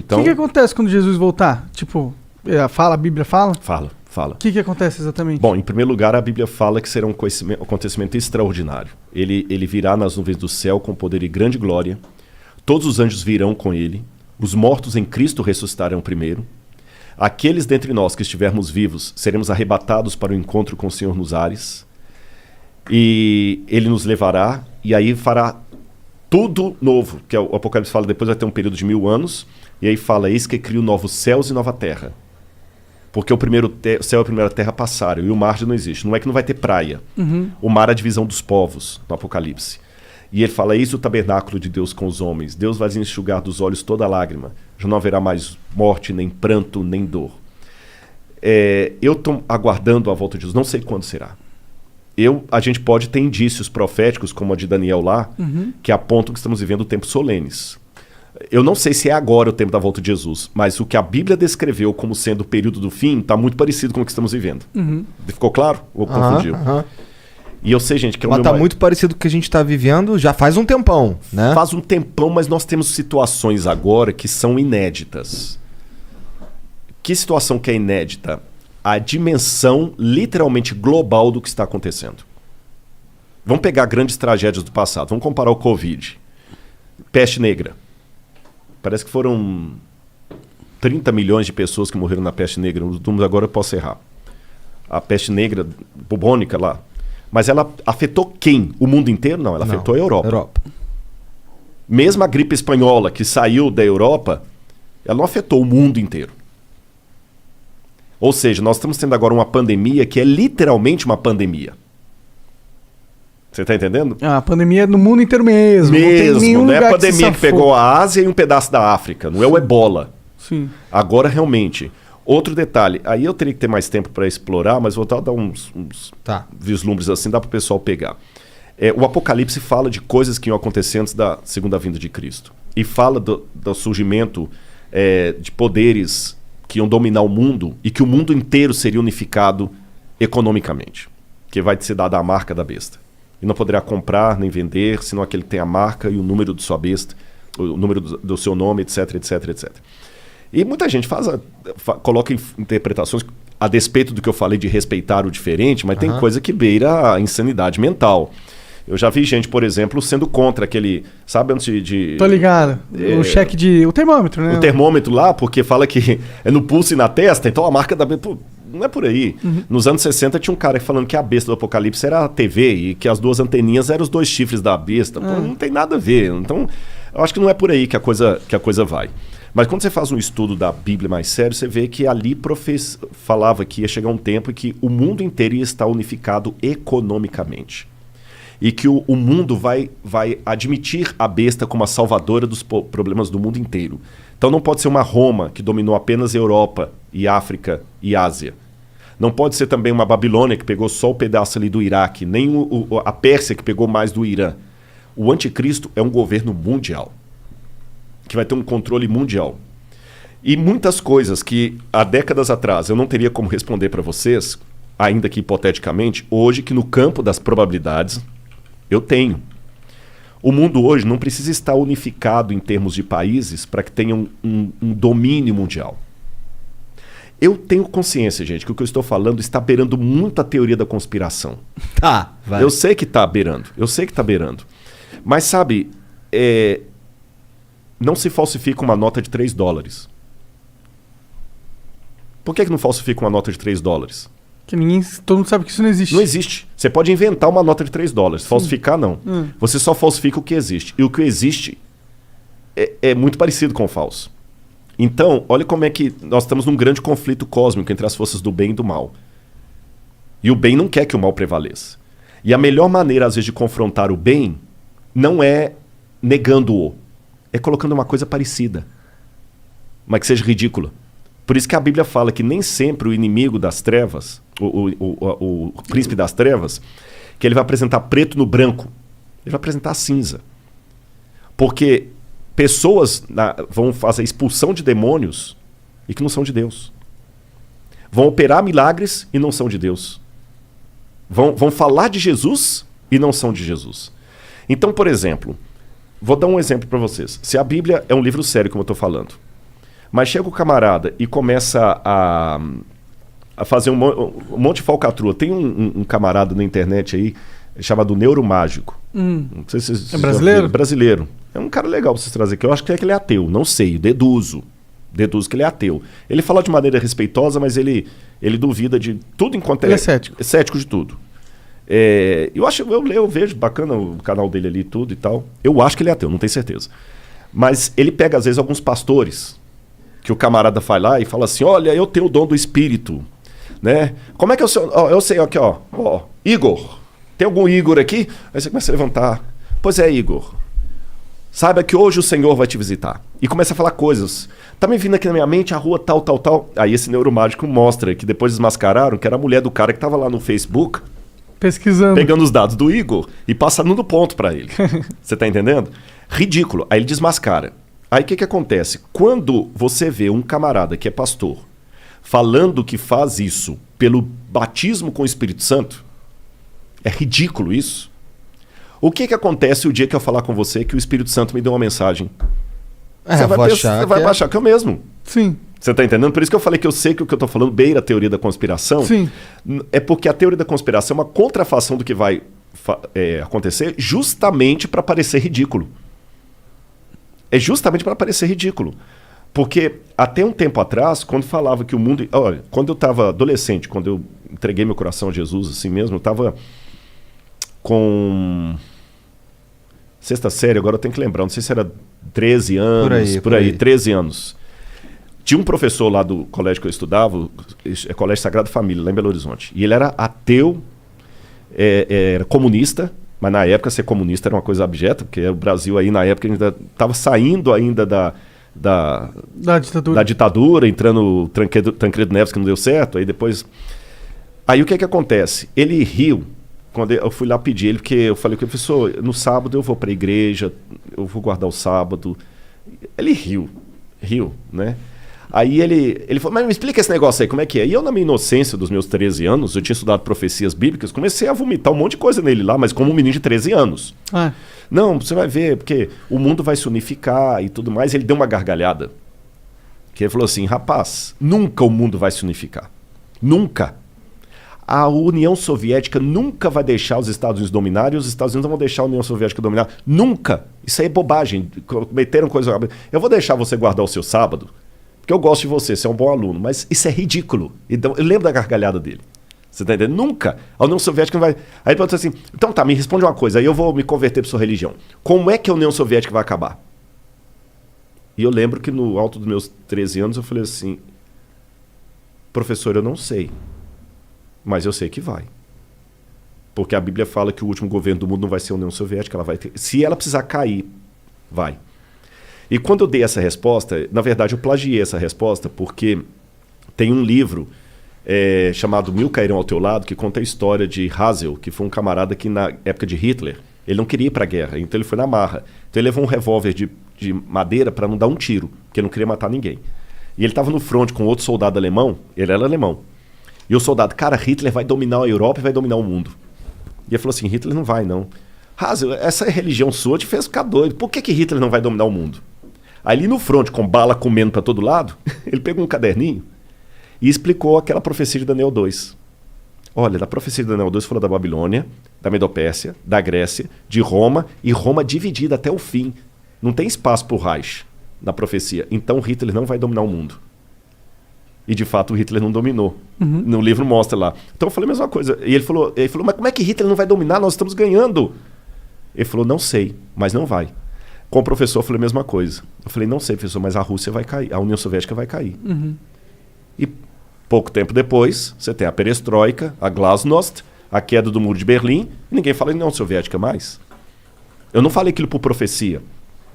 Então, O que acontece quando Jesus voltar? Tipo, a Bíblia fala? fala. O que acontece exatamente? Bom, em primeiro lugar, a Bíblia fala que será um acontecimento extraordinário. Ele virá nas nuvens do céu com poder e grande glória. Todos os anjos virão com ele. Os mortos em Cristo ressuscitarão primeiro. Aqueles dentre nós que estivermos vivos seremos arrebatados para o encontro com o Senhor nos ares. E ele nos levará e aí fará tudo novo. Que o Apocalipse fala, depois vai ter um período de 1000 anos. E aí fala, eis que crio novos céus e nova terra. Porque o primeiro céu e a primeira terra passaram e o mar já não existe. Não é que não vai ter praia. O mar é a divisão dos povos, no Apocalipse. E ele fala, eis o tabernáculo de Deus com os homens. Deus vai enxugar dos olhos toda lágrima. Já não haverá mais morte, nem pranto, nem dor. Eu estou aguardando a volta de Jesus. Não sei quando será. A gente pode ter indícios proféticos, como a de Daniel lá, que apontam que estamos vivendo tempos solenes. Eu não sei se é agora o tempo da volta de Jesus, mas o que a Bíblia descreveu como sendo o período do fim está muito parecido com o que estamos vivendo. Ficou claro? Ou confundiu? E eu sei, gente, que mas está muito parecido com o que a gente está vivendo já faz um tempão, né? Faz um tempão, mas nós temos situações agora que são inéditas. Que situação que é inédita? A dimensão literalmente global do que está acontecendo. Vamos pegar grandes tragédias do passado. Vamos comparar o Covid. Peste negra. Parece que foram 30 milhões de pessoas que morreram na peste negra. Os números agora eu posso errar. A peste negra bubônica lá. Mas ela afetou quem? O mundo inteiro? Não, ela afetou a Europa. Mesmo a gripe espanhola que saiu da Europa, ela não afetou o mundo inteiro. Ou seja, nós estamos tendo agora uma pandemia que é literalmente uma pandemia. Você está entendendo? A pandemia é no mundo inteiro mesmo. Não é a pandemia que pegou a Ásia e um pedaço da África. Não é o ebola. Sim. Agora, realmente. Outro detalhe. Aí eu teria que ter mais tempo para explorar, mas vou dar uns vislumbres assim, dá para o pessoal pegar. O Apocalipse fala de coisas que iam acontecer antes da segunda vinda de Cristo. E fala do surgimento de poderes que iam dominar o mundo e que o mundo inteiro seria unificado economicamente. Que vai ser dada a marca da besta. E não poderá comprar nem vender, senão aquele que tem a marca e o número de sua besta, o número do seu nome, etc, etc, etc. E muita gente coloca interpretações a despeito do que eu falei de respeitar o diferente, mas tem coisa que beira a insanidade mental. Eu já vi gente, por exemplo, sendo contra aquele... Sabe, antes de... Tô ligado. O cheque de... O termômetro, né? O termômetro lá, porque fala que é no pulso e na testa, então a marca da... Não é por aí. Nos anos 60 tinha um cara falando que a besta do Apocalipse era a TV e que as duas anteninhas eram os dois chifres da besta. Pô, não tem nada a ver. Então, eu acho que não é por aí que a coisa vai. Mas quando você faz um estudo da Bíblia mais sério, você vê que ali falava que ia chegar um tempo em que o mundo inteiro ia estar unificado economicamente. E que o mundo vai admitir a besta como a salvadora dos problemas do mundo inteiro. Então não pode ser uma Roma que dominou apenas Europa e África e Ásia. Não pode ser também uma Babilônia que pegou só o pedaço ali do Iraque, nem a Pérsia que pegou mais do Irã. O anticristo é um governo mundial, que vai ter um controle mundial. E muitas coisas que há décadas atrás eu não teria como responder para vocês, ainda que hipoteticamente, hoje que no campo das probabilidades eu tenho. O mundo hoje não precisa estar unificado em termos de países para que tenha um domínio mundial. Eu tenho consciência, gente, que o que eu estou falando está beirando muito a teoria da conspiração. Vai. Eu sei que está beirando. Mas sabe, não se falsifica uma nota de $3. Por que não falsifica uma nota de $3? Porque todo mundo sabe que isso não existe. Não existe. Você pode inventar uma nota de $3. Falsificar, não. Você só falsifica o que existe. E o que existe é muito parecido com o falso. Então, olha como é que nós estamos num grande conflito cósmico entre as forças do bem e do mal. E o bem não quer que o mal prevaleça. E a melhor maneira, às vezes, de confrontar o bem não é negando-o. É colocando uma coisa parecida. Mas que seja ridícula. Por isso que a Bíblia fala que nem sempre o inimigo das trevas, o príncipe das trevas, que ele vai apresentar preto no branco. Ele vai apresentar cinza. Porque pessoas vão fazer expulsão de demônios e que não são de Deus. Vão operar milagres e não são de Deus. Vão falar de Jesus e não são de Jesus. Então, por exemplo, vou dar um exemplo para vocês. Se a Bíblia é um livro sério, como eu estou falando, Mas chega o camarada e começa a fazer um monte de falcatrua. Tem um camarada na internet aí chamado Neuromágico. Não sei se vocês É brasileiro? Brasileiro. É um cara legal pra vocês trazerem aqui. Eu acho que ele é ateu, não sei, deduzo que ele é ateu. Ele fala de maneira respeitosa, mas ele duvida de tudo enquanto Ele é cético. É cético de tudo. Eu vejo bacana o canal dele ali e tudo e tal. Eu acho que ele é ateu, não tenho certeza. Mas ele pega, às vezes, alguns pastores que o camarada vai lá e fala assim, olha, eu tenho o dom do espírito, né? Como é que eu sei? Eu sei aqui, ó, Igor. Tem algum Igor aqui? Aí você começa a levantar. Pois é, Igor. Saiba que hoje o Senhor vai te visitar. E começa a falar coisas. Tá me vindo aqui na minha mente a rua tal, tal, tal. Aí esse neuromágico mostra que depois desmascararam que era a mulher do cara que tava lá no Facebook Pesquisando. pegando os dados do Igor e passando no ponto pra ele. Você tá entendendo? Ridículo. Aí ele desmascara. Aí o que acontece? Quando você vê um camarada que é pastor falando que faz isso pelo batismo com o Espírito Santo, é ridículo isso. O que acontece o dia que eu falar com você que o Espírito Santo me deu uma mensagem? Você vai achar que é o mesmo. Sim. Você tá entendendo? Por isso que eu falei que eu sei que o que eu tô falando beira a teoria da conspiração. Sim. É porque a teoria da conspiração é uma contrafação do que vai acontecer justamente para parecer ridículo. É justamente para parecer ridículo. Porque até um tempo atrás, quando falava que o mundo... Olha, quando eu estava adolescente, quando eu entreguei meu coração a Jesus, assim mesmo, eu estava com... sexta série, agora eu tenho que lembrar, não sei se era 13 anos, por aí, 13 anos. Tinha um professor lá do colégio que eu estudava, Colégio Sagrada Família, lá em Belo Horizonte. E ele era ateu, era comunista, mas na época ser comunista era uma coisa abjeta, porque o Brasil aí na época ainda estava saindo ainda da ditadura, entrando o Tancredo Neves, que não deu certo, aí depois... Aí o que acontece? Ele riu quando eu fui lá pedir ele, porque eu falei com ele, professor, no sábado eu vou para a igreja, eu vou guardar o sábado. Ele riu, né? Aí ele falou, mas me explica esse negócio aí, como é que é? E eu, na minha inocência dos meus 13 anos, eu tinha estudado profecias bíblicas, comecei a vomitar um monte de coisa nele lá, mas como um menino de 13 anos. Não, você vai ver, porque o mundo vai se unificar e tudo mais. Ele deu uma gargalhada. Que ele falou assim, rapaz, nunca o mundo vai se unificar. Nunca. A União Soviética nunca vai deixar os Estados Unidos dominar e os Estados Unidos não vão deixar a União Soviética dominar. Nunca. Isso aí é bobagem. Cometeram coisa... Eu vou deixar você guardar o seu sábado, porque eu gosto de você é um bom aluno, mas isso é ridículo. Então, eu lembro da gargalhada dele. Você tá entendendo? Nunca. A União Soviética não vai... Aí ele perguntou assim, então tá, me responde uma coisa, aí eu vou me converter para sua religião. Como é que a União Soviética vai acabar? E eu lembro que no alto dos meus 13 anos eu falei assim, professor, eu não sei, mas eu sei que vai. Porque a Bíblia fala que o último governo do mundo não vai ser a União Soviética, ela vai ter... Se ela precisar cair, vai. E quando eu dei essa resposta, na verdade eu plagiei essa resposta porque tem um livro chamado Mil Cairão ao Teu Lado, que conta a história de Hazel, que foi um camarada que na época de Hitler, ele não queria ir para a guerra, então ele foi na marra. Então ele levou um revólver de madeira para não dar um tiro, porque ele não queria matar ninguém. E ele estava no front com outro soldado alemão, ele era alemão. E o soldado, cara, Hitler vai dominar a Europa e vai dominar o mundo. E ele falou assim, Hitler não vai não. Hazel, essa religião sua te fez ficar doido, por que Hitler não vai dominar o mundo? Ali no front, com bala comendo para todo lado, ele pegou um caderninho e explicou aquela profecia de Daniel 2. Olha, da profecia de Daniel 2 falou da Babilônia, da Medopérsia, da Grécia, de Roma, e Roma dividida até o fim. Não tem espaço para o Reich na profecia. Então Hitler não vai dominar o mundo. E de fato o Hitler não dominou. No livro mostra lá. Então eu falei a mesma coisa. E ele falou, mas como é que Hitler não vai dominar? Nós estamos ganhando. Ele falou, não sei, mas não vai. Com o professor eu falei a mesma coisa. Eu falei, não sei, professor, mas a Rússia vai cair, a União Soviética vai cair. E pouco tempo depois, você tem a perestroika, a glasnost, a queda do muro de Berlim, e ninguém fala em União Soviética mais. Eu não falei aquilo por profecia,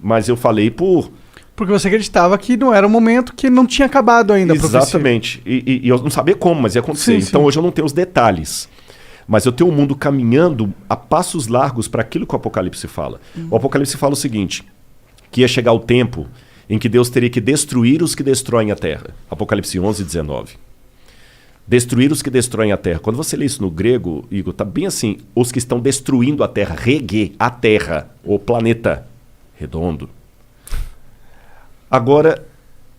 mas eu falei por... Porque você acreditava que não era um momento que não tinha acabado ainda a profecia. Exatamente. E eu não sabia como, mas ia acontecer. Sim, então sim. Hoje eu não tenho os detalhes. Mas eu tenho um mundo caminhando a passos largos para aquilo que o Apocalipse fala. O Apocalipse fala o seguinte, que ia chegar o tempo em que Deus teria que destruir os que destroem a terra. Apocalipse 11, 19. Destruir os que destroem a terra. Quando você lê isso no grego, Igor, tá bem assim, os que estão destruindo a terra, a terra, o planeta redondo. Agora,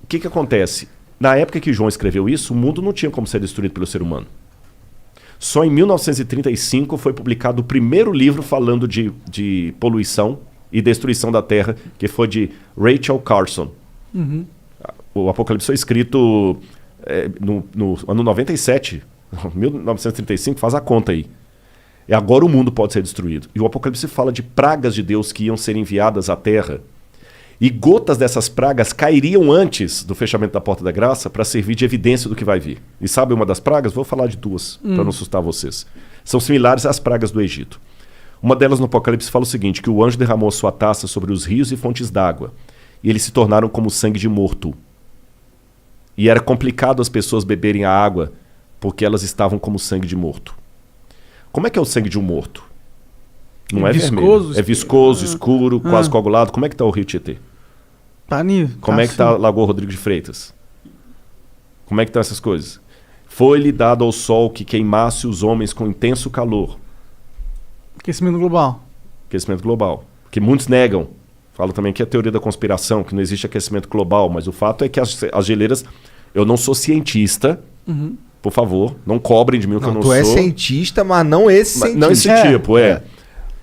o que acontece? Na época que João escreveu isso, o mundo não tinha como ser destruído pelo ser humano. Só em 1935 foi publicado o primeiro livro falando de poluição e destruição da Terra, que foi de Rachel Carson. O Apocalipse foi escrito no ano 97, 1935, faz a conta aí. E agora o mundo pode ser destruído. E o Apocalipse fala de pragas de Deus que iam ser enviadas à Terra. E gotas dessas pragas cairiam antes do fechamento da Porta da Graça para servir de evidência do que vai vir. E sabe uma das pragas? Vou falar de duas, para não assustar vocês. São similares às pragas do Egito. Uma delas no Apocalipse fala o seguinte, que o anjo derramou sua taça sobre os rios e fontes d'água, e eles se tornaram como sangue de morto. E era complicado as pessoas beberem a água, porque elas estavam como sangue de morto. Como é que é o sangue de um morto? Não é viscoso, vermelho. É viscoso, escuro, quase coagulado. Como é que está o Rio Tietê? Como é que está a Lagoa Rodrigo de Freitas? Como é que estão essas coisas? Foi-lhe dado ao sol que queimasse os homens com intenso calor. Aquecimento global. Aquecimento global. Que muitos negam. Falo também que é a teoria da conspiração, que não existe aquecimento global. Mas o fato é que as geleiras... Eu não sou cientista. Por favor, não cobrem de mim o que eu não sou. Tu é cientista, mas não esse cientista. Não esse tipo,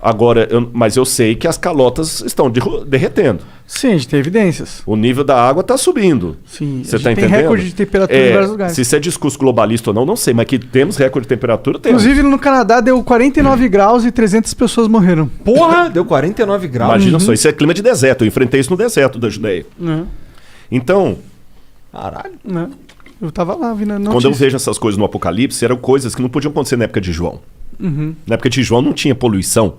Agora, mas eu sei que as calotas estão derretendo. Sim, a gente tem evidências. O nível da água está subindo. Sim, você está entendendo? Tem recorde de temperatura em vários lugares. Se isso é discurso globalista ou não, não sei. Mas que temos recorde de temperatura, temos. Inclusive, no Canadá deu 49 graus e 300 pessoas morreram. Porra! Deu 49 graus. Imagina só, isso é clima de deserto. Eu enfrentei isso no deserto da Judeia. Então... Caralho. Eu tava lá, vindo quando eu vejo essas coisas no Apocalipse, eram coisas que não podiam acontecer na época de João. Na época de João não tinha poluição.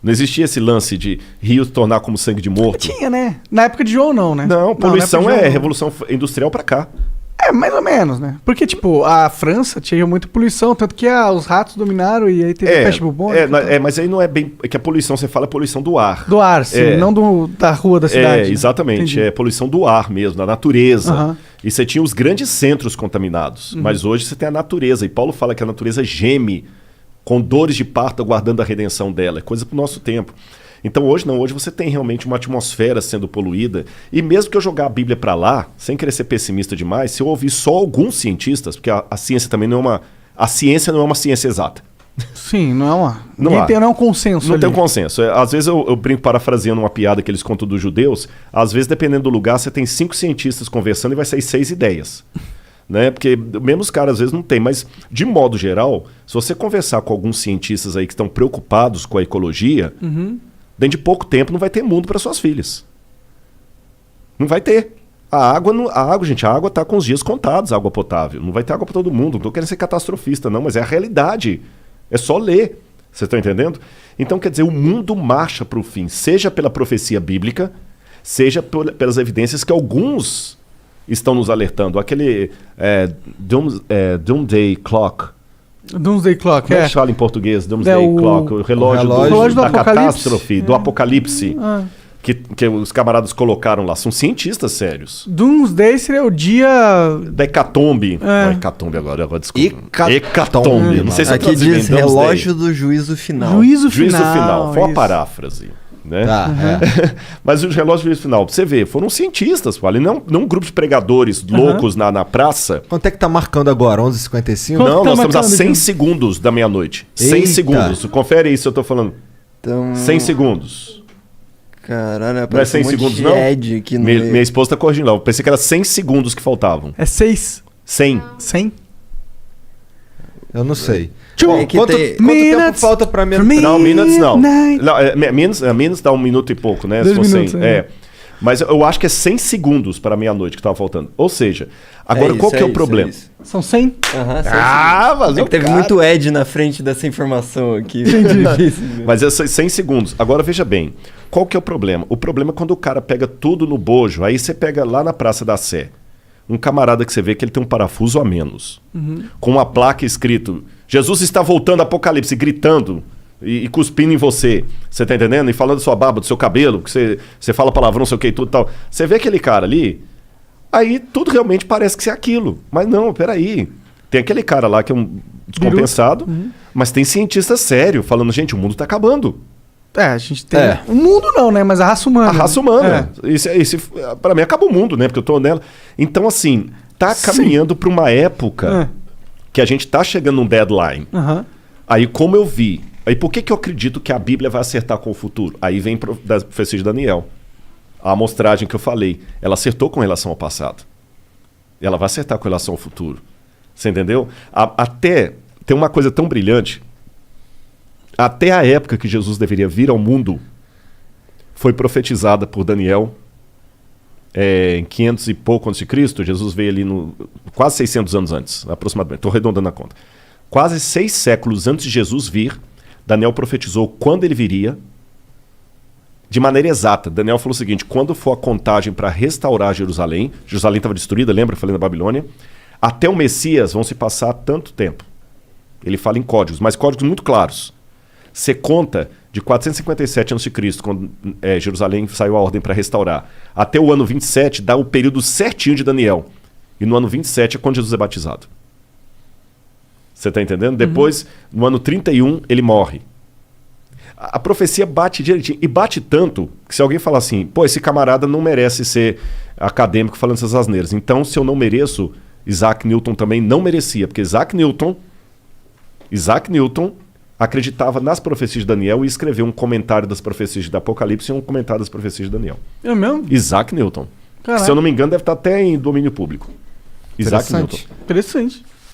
Não existia esse lance de rio se tornar como sangue de morto. Tinha, né? Na época de João não, né? Não, poluição é revolução industrial pra cá. É, mais ou menos, né? Porque, tipo, a França tinha muita poluição, tanto que os ratos dominaram e aí teve peste bubônica. Mas aí não é bem... É que a poluição, você fala poluição do ar. Do ar, sim, não da rua da cidade. Exatamente. Entendi. É poluição do ar mesmo, da natureza. E você tinha os grandes centros contaminados. Mas hoje você tem a natureza. E Paulo fala que a natureza geme com dores de parto aguardando a redenção dela. É coisa pro nosso tempo. Então hoje não, hoje você tem realmente uma atmosfera sendo poluída. E mesmo que eu jogar a Bíblia para lá, sem querer ser pessimista demais, se eu ouvir só alguns cientistas, porque a ciência também não é uma... A ciência não é uma ciência exata. Sim, não é uma... Não é um consenso. Não tem um consenso. Às vezes eu brinco parafraseando uma piada que eles contam dos judeus. Às vezes, dependendo do lugar, você tem 5 cientistas conversando e vai sair 6 ideias. Né? Porque mesmo os caras às vezes não tem, mas de modo geral, se você conversar com alguns cientistas aí que estão preocupados com a ecologia, dentro de pouco tempo não vai ter mundo para suas filhas. Não vai ter. A água, gente, a água está com os dias contados, a água potável. Não vai ter água para todo mundo. Não estou querendo ser catastrofista, não, mas é a realidade. É só ler. Vocês estão entendendo? Então, quer dizer, o mundo marcha para o fim, seja pela profecia bíblica, seja pelas evidências que alguns estão nos alertando. Aquele Doomsday Clock. Doomsday Clock, Como é que fala em português? Doomsday Clock. O relógio do da apocalipse. Catástrofe, do apocalipse. Que os camaradas colocaram lá. São cientistas sérios. Doomsday seria o dia... Da hecatombe. Hecatombe agora desculpa. Hecatombe. Não sei se aqui diz relógio do juízo final. Juízo final. Foi uma paráfrase. Né? Mas o relógio do juízo final, pra você ver, foram cientistas, não um grupo de pregadores loucos na praça. Quanto é que tá marcando agora? 11h55? Não, nós estamos a 100 segundos da meia-noite. 100 segundos. Confere aí se eu tô falando. Então... 100 segundos. Caralho, não é 100 segundos, não? Aqui no minha esposa tá corrigindo lá. Eu pensei que era 100 segundos que faltavam. É 6. 100. 100? Eu não sei. Quanto tempo falta pra minha... Não, minutes não. Minutes dá 1 minuto e pouco, né? 2 minutos. Mas eu acho que é 100 segundos para meia-noite que tava faltando. Ou seja, agora qual que é o problema? São 100? Mas teve muito Ed na frente dessa informação aqui. Mas é 100 segundos. Agora veja bem, qual que é o problema? O problema é quando o cara pega tudo no bojo, aí você pega lá na Praça da Sé, um camarada que você vê que ele tem um parafuso a menos, com uma placa escrito, Jesus está voltando, Apocalipse, gritando e cuspindo em você. Você tá entendendo? E falando da sua barba, do seu cabelo, que você fala palavrão, não sei o que e tudo e tal. Você vê aquele cara ali, aí tudo realmente parece que ser aquilo. Mas não, peraí. Tem aquele cara lá que é um descompensado, mas tem cientista sério falando, gente, o mundo tá acabando. A gente tem. É. O mundo não, né? Mas a raça humana. A raça humana. Pra mim acaba o mundo, né? Porque eu tô nela. Então, assim, tá caminhando pra uma época que a gente tá chegando num deadline. Aham. Aí, como eu vi... Aí, por que eu acredito que a Bíblia vai acertar com o futuro? Aí vem da profecia de Daniel. A amostragem que eu falei. Ela acertou com relação ao passado. E ela vai acertar com relação ao futuro. Você entendeu? Até... Tem uma coisa tão brilhante. Até a época que Jesus deveria vir ao mundo, foi profetizada por Daniel em 500 e pouco antes de Cristo. Jesus veio ali quase 600 anos antes, aproximadamente. Estou arredondando a conta. Quase 6 séculos antes de Jesus vir, Daniel profetizou quando ele viria, de maneira exata. Daniel falou o seguinte: quando for a contagem para restaurar Jerusalém, Jerusalém estava destruída, lembra? Eu falei na Babilônia. Até o Messias vão se passar tanto tempo. Ele fala em códigos, mas códigos muito claros. Você conta de 457 a.C., quando Jerusalém saiu a ordem para restaurar, até o ano 27, dá o período certinho de Daniel. E no ano 27 é quando Jesus é batizado. Você está entendendo? Depois, no ano 31, ele morre. A profecia bate direitinho. E bate tanto que se alguém falar assim, pô, esse camarada não merece ser acadêmico falando essas asneiras. Então, se eu não mereço, Isaac Newton também não merecia. Porque Isaac Newton acreditava nas profecias de Daniel e escreveu um comentário das profecias do Apocalipse e um comentário das profecias de Daniel. É mesmo? Isaac Newton. Caraca. Se eu não me engano, deve estar até em domínio público. Isaac Interessante. Newton. Interessante.